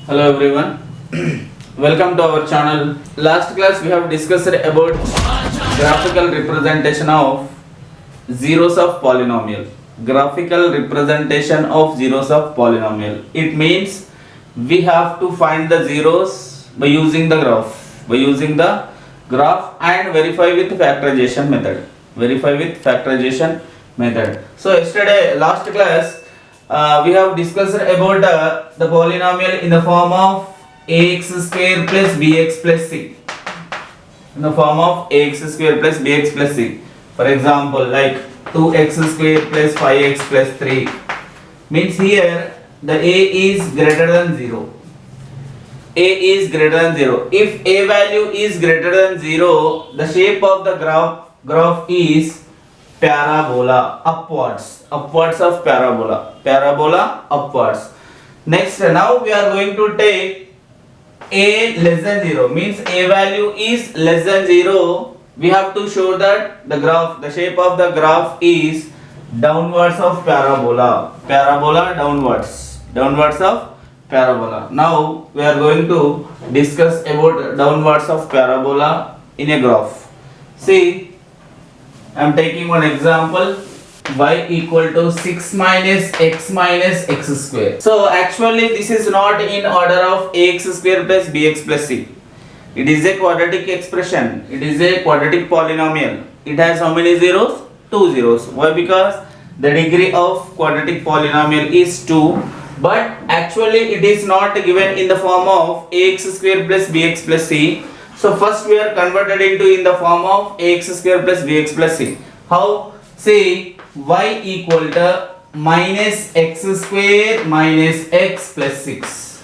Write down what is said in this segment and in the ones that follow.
Hello everyone, welcome to our channel. Last class we have discussed about graphical representation of zeros of polynomial. Graphical representation of zeros of polynomial. It means we have to find the zeros by using the graph. By using the graph and verify with factorization method. Verify with factorization method. So yesterday, last class, we have discussed about the polynomial in the form of ax square plus bx plus c. In the form of ax square plus bx plus c. For example, like 2x square plus 5x plus 3. Means here the a is greater than 0. A is greater than 0. If a value is greater than 0, the shape of the graph is parabola, upwards of parabola upwards. Next, now we are going to take a less than 0, means a value is less than 0. We have to show that the shape of the graph is downwards of parabola downwards of parabola. Now we are going to discuss about downwards of parabola in a graph. See, I am taking one example, y equal to 6 minus x square. So actually this is not in order of ax square plus bx plus c. It is a quadratic expression. It is a quadratic polynomial. It has how many zeros? 2 zeros. Why? Because the degree of quadratic polynomial is 2. But actually it is not given in the form of ax square plus bx plus c. So first we are converted into in the form of ax square plus bx plus c. How? Say y equal to minus x square minus x plus 6.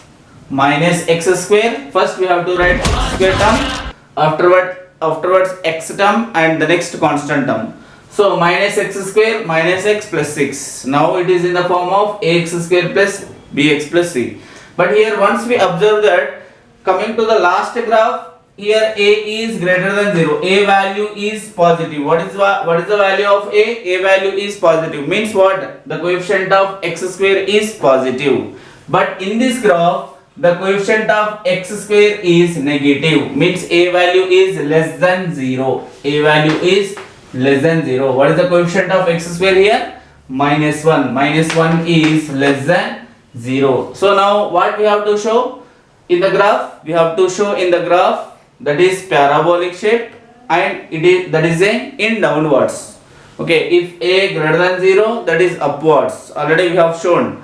Minus x square. First we have to write x square term. Afterwards x term and the next constant term. So minus x square minus x plus 6. Now it is in the form of ax square plus bx plus c. But here once we observe that coming to the last graph, here a is greater than 0. A value is positive. What is the value of a? A value is positive. Means what? The coefficient of x square is positive. But in this graph, the coefficient of x square is negative. Means a value is less than 0. A value is less than 0. What is the coefficient of x square here? Minus 1. Minus 1 is less than 0. So now what we have to show in the graph? We have to show in the graph that is parabolic shape and that is in downwards. Okay, if a greater than 0, that is upwards. Already we have shown.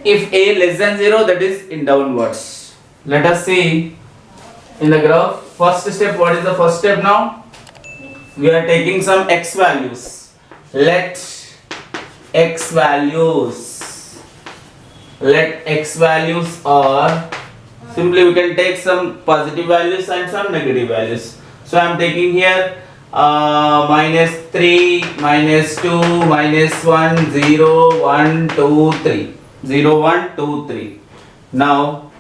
If a less than 0, that is in downwards. Let us see in the graph. First step, what is the first step now? We are taking some x values. Let x values are, simply we can take some positive values and some negative values. So I am taking here minus 3, minus 2, minus 1, 0, 1, 2, 3. 0, 1, 2, 3. Now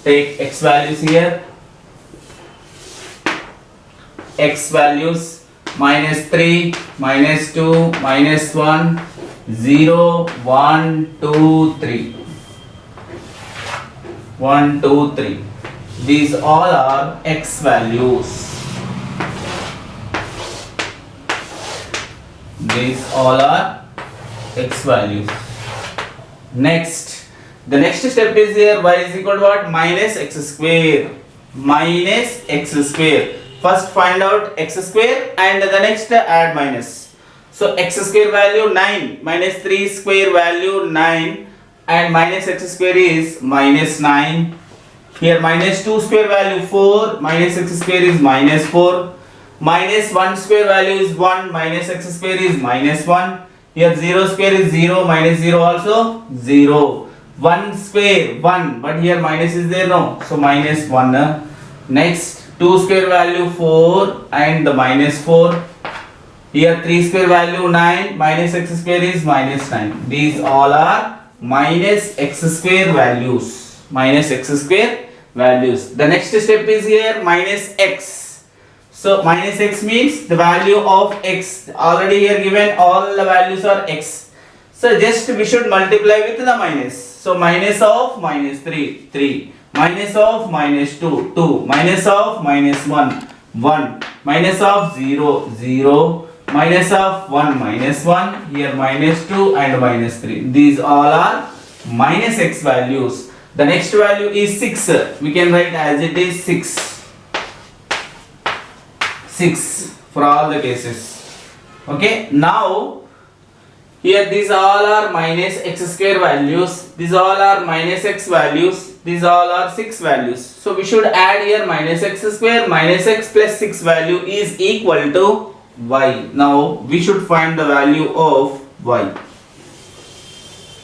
take x values here. X values minus 3, minus 2, minus 1, 0, 1, 2, 3. 1, 2, 3. These all are x values. These all are x values. Next, the next step is here y is equal to what? Minus x square. Minus x square. First find out x square and the next add minus. So x square value 9, minus 3 square value 9 and minus x square is minus 9. Here minus 2 square value 4, minus x square is minus 4. Minus 1 square value is 1, minus x square is minus 1. Here 0 square is 0, minus 0 also 0. 1 square 1, but here minus is there, no, so minus 1. Next 2 square value 4 and the minus 4. Here 3 square value 9, minus x square is minus 9. These all are minus x square values. Minus x square values. The next step is here minus x. So minus x means the value of x. Already here given all the values are x. So just we should multiply with the minus. So minus of minus 3, 3. Minus of minus 2, 2. Minus of minus 1, 1. Minus of 0, 0. Minus of 1, minus 1. Here minus 2 and minus 3. These all are minus x values. The next value is 6. We can write as it is 6. 6 for all the cases. Okay. Now here these all are minus x square values. These all are minus x values. These all are 6 values. So we should add here minus x square minus x plus 6 value is equal to y. Now we should find the value of y.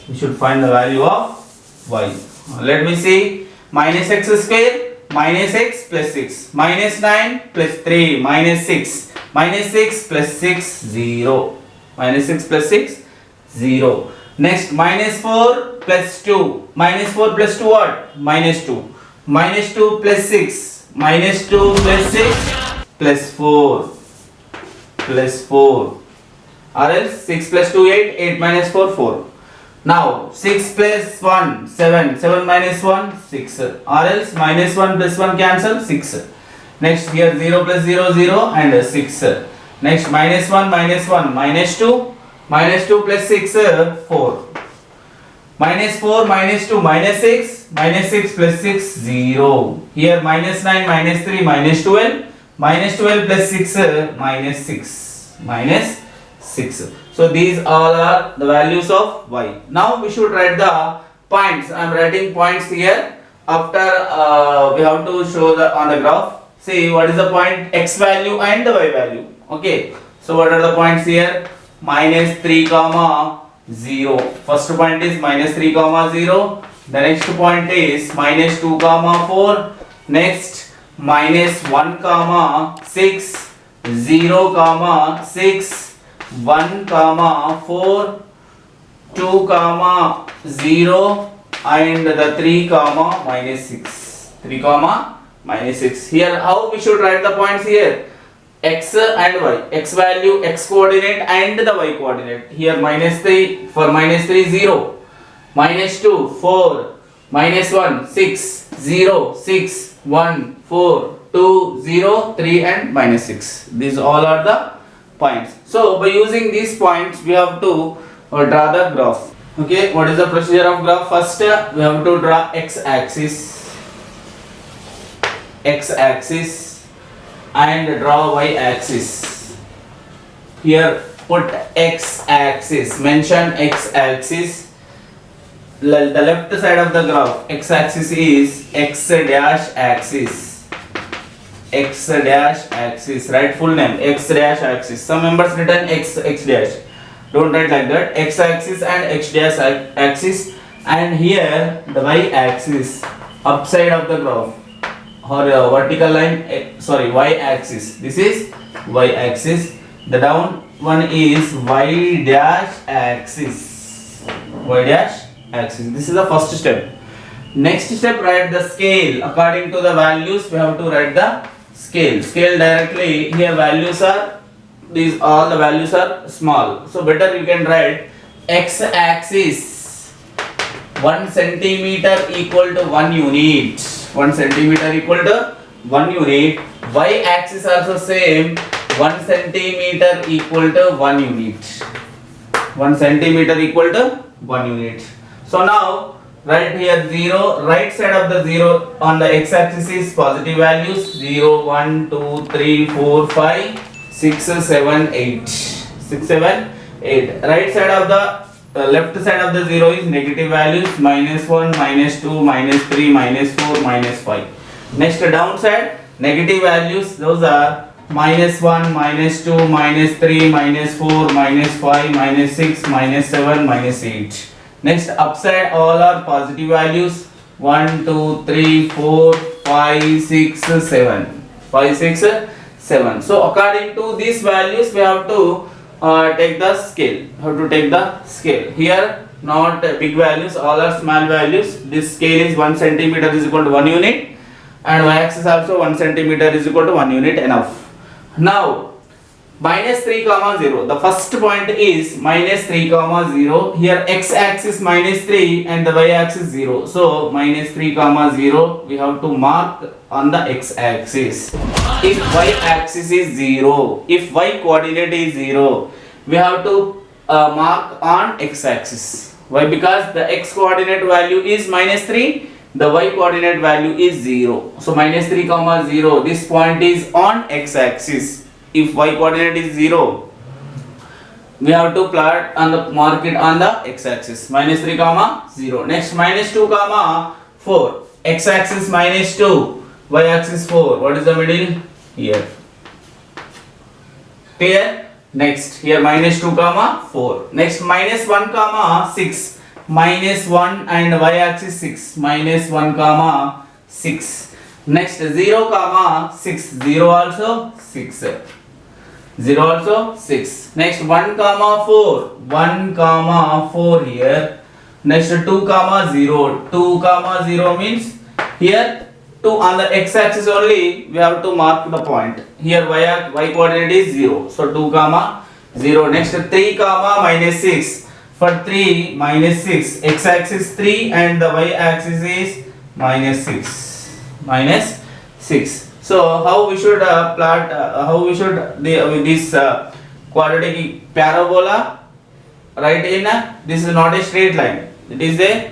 We should find the value of y. Let me see. Minus x square minus x plus 6 minus 9 plus 3 minus 6 minus 6 plus 6 0. Minus 6 plus 6 0. Next minus 4 plus 2. Minus 4 plus 2 what? Minus 2. Minus 2 plus 6. Minus 2 plus 6 plus 4. Plus 4. Or else 6 plus 2 8. 8 minus 4 4. Now 6 plus 1 7. 7 minus 1 6. Or else minus 1 plus 1 cancel 6. Next here 0 plus 0 0 and 6. Next minus 1 minus 2. Minus 2 plus 6 4. Minus 4 minus 2 minus 6. Minus 6 plus 6 0. Here minus 9 minus 3 minus 12. Minus 12 plus 6 minus 6. Minus 6. So these all are the values of y. Now we should write the points. I am writing points here. After we have to show the on the graph. See what is the point x value and the y value. Okay. So what are the points here? Minus 3 comma 0. First point is minus 3 comma 0. The next point is minus 2 comma 4. Next minus 1 comma 6. 0 comma 6. 1 comma 4. 2 comma 0 and the 3 comma minus 6. 3 comma minus 6. Here how we should write the points here? X and y, x value, x coordinate and the y coordinate. Here minus 3, for minus 3 0, minus 2 4, minus 1 6, 0 6, 1 4, 2 0, 3 and minus 6. These all are the points. So by using these points we have to draw the graph. Okay, what is the procedure of graph? First we have to draw x axis and draw y axis. Here put x axis, mention x axis. The left side of the graph, x axis is x dash axis. X dash axis, write full name x dash axis. Some members written x dash. Don't write like that. X axis and x dash axis, and here the y axis, upside of the graph or vertical line, y axis. This is y axis. The down one is y dash axis. Y dash axis. This is the first step. Next step, write the scale. According to the values we have to write the scale. Scale directly. Here values are, these all the values are small, so better you can write x axis 1 centimeter equal to 1 unit. 1 centimeter equal to 1 unit. Y axis also same, 1 centimeter equal to 1 unit. 1 centimeter equal to 1 unit. So now write here 0, right side of the 0 on the x axis is positive values 0, 1, 2, 3, 4, 5, 6, 7, 8. 6, 7, 8. Right side of the left side of the 0 is negative values minus 1, minus 2, minus 3, minus 4, minus 5. Next downside negative values, those are minus 1, minus 2, minus 3, minus 4, minus 5, minus 6, minus 7, minus 8. Next upside all are positive values 1, 2, 3, 4, 5, 6, 7. 5, 6, 7. So according to these values we have to take the scale. How to take the scale? Here not big values, all are small values. This scale is 1 centimeter is equal to 1 unit, and y axis also 1 centimeter is equal to 1 unit, enough. Now minus 3 comma 0. The first point is minus 3 comma 0. Here x axis minus 3 and the y axis 0. So minus 3 comma 0 we have to mark on the x axis. If y axis is 0, if y coordinate is 0, we have to mark on x axis. Why? Because the x coordinate value is minus 3, the y coordinate value is 0. So minus 3 comma 0, this point is on x axis. If y coordinate is 0, we have to plot on the mark it on the x axis. Minus 3 comma 0. Next minus 2 comma 4. X axis minus 2, y axis 4. What is the middle? Here. Clear? Next here minus 2 comma 4. Next minus 1 comma 6. Minus 1 and y axis 6. Minus 1 comma 6. Next 0 comma 6. 0 also 6. 0 also 6. Next 1 comma 4. 1 comma 4 here. Next 2 comma 0. 2 comma 0 means here 2 on the x axis only we have to mark the point. Here y coordinate is 0. So 2 comma 0. Next 3 comma minus 6. For 3 minus 6. X axis 3 and the y axis is minus 6. Minus 6. So how we should plot, how we should this quadratic parabola write in this is not a straight line. It is a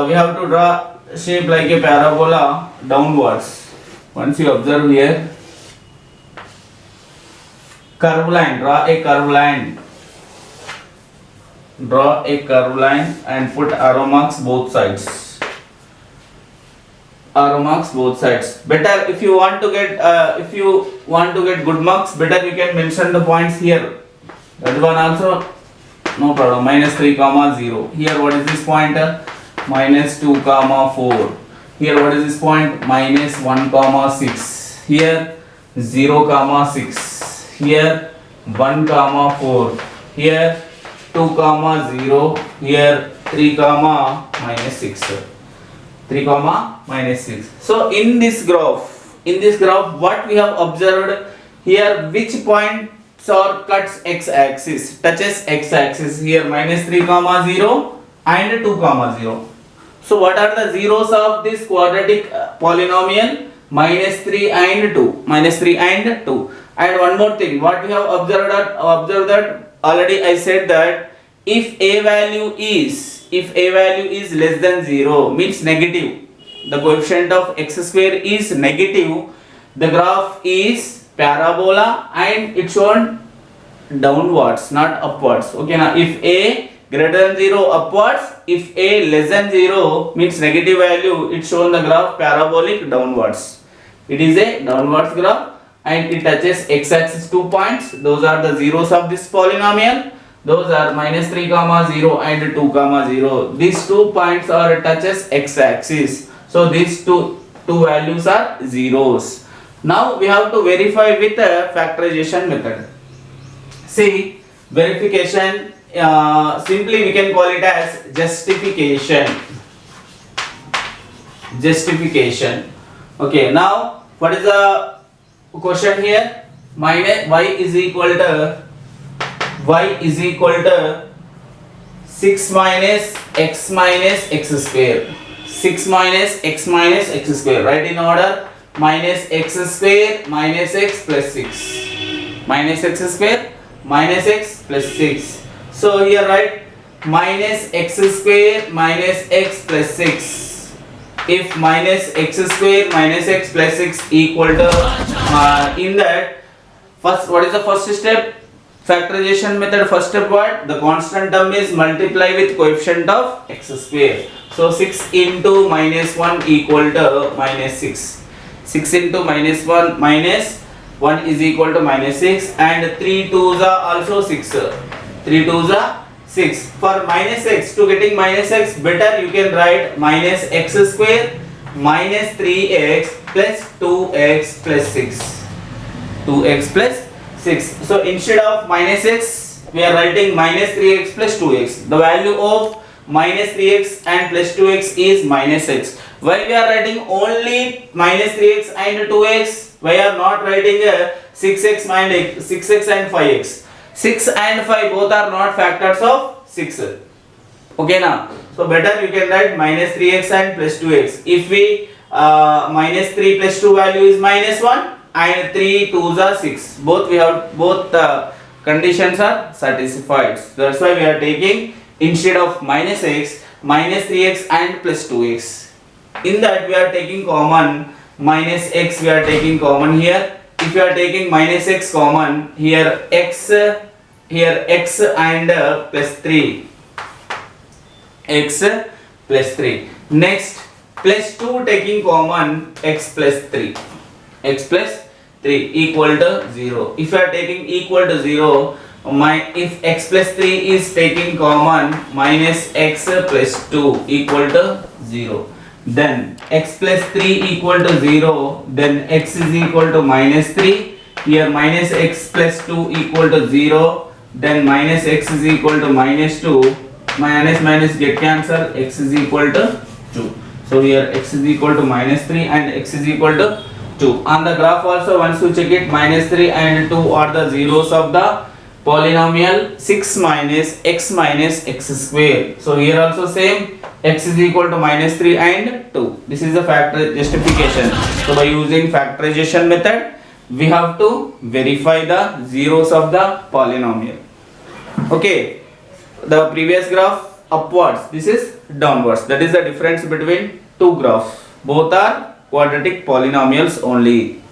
we have to draw shape like a parabola downwards. Once you observe here, curve line, draw a curve line. Draw a curve line and put arrow marks both sides. Arrow marks both sides. Better if you want to get good marks, better you can mention the points here. That one also no problem. Minus 3 comma 0. Here what is this point? Minus 2 comma 4. Here what is this point? Minus 1 comma 6. Here 0 comma 6. Here 1 comma 4. Here 2 comma 0. Here 3 comma minus 6. 3 comma minus 6. So in this graph what we have observed here, which points or cuts x axis, touches x axis. Here minus 3 comma 0 and 2 comma 0. So what are the zeros of this quadratic polynomial? Minus 3 and 2. Minus 3 and 2. And one more thing, what we have observed that already I said that if a value is less than 0, means negative, the coefficient of x square is negative, the graph is parabola and it's shown downwards, not upwards. Okay, now if a greater than 0 upwards, if a less than 0 means negative value, it's shown the graph parabolic downwards. It is a downwards graph and it touches x axis 2 points. Those are the zeros of this polynomial. Those are minus 3 comma 0 and 2 comma 0. These 2 points are touches x axis. So these two values are zeros. Now we have to verify with a factorization method. See, verification, simply we can call it as justification. Justification. Okay, now what is the question here? Minus y is equal to 6 minus x square. 6 minus x square. Write in order. Minus x square minus x plus 6. Minus x square minus x plus 6. So here write minus x square minus x plus 6. If minus x square minus x plus 6 equal to in that first, what is the first step? Factorization method. First step, what? The constant term is multiply with coefficient of x square. So 6 into minus 1 equal to minus 6. 6 into minus 1 is equal to minus 6 and 3 2s are also 6. 3 2s are 6. For minus x, to getting minus x, better you can write minus x square minus 3x plus 2x plus 6. 2x plus 6. So instead of minus x, we are writing minus 3x plus 2x. The value of minus 3x and plus 2x is minus x. While we are writing only minus 3x and 2x, Why are not writing 6x and 6x and 5x? 6 and 5 both are not factors of 6. Okay now. So better you can write minus 3x and plus 2x. If we minus 3 plus 2 value is minus 1 and 3 2s are 6. Both we have both conditions are satisfied. So that's why we are taking instead of minus x minus 3x and plus 2x. In that we are taking common minus x, we are taking common here. If you are taking minus x common, here x and plus 3, x plus 3. Next plus 2 taking common, x plus 3, x plus 3 equal to 0. If you are taking equal to 0, if x plus 3 is taking common, minus x plus 2 equal to 0. Then x plus 3 equal to 0, then x is equal to minus 3. Here minus x plus 2 equal to 0, then minus x is equal to minus 2. Minus get cancel, x is equal to 2. So here x is equal to minus 3 and x is equal to 2. On the graph also once you check it, minus 3 and 2 are the zeros of the polynomial 6 minus x square. So here also same, x is equal to minus 3 and 2. This is the factor justification. So by using factorization method, we have to verify the zeros of the polynomial. Okay, the previous graph upwards, this is downwards. That is the difference between two graphs. Both are quadratic polynomials only.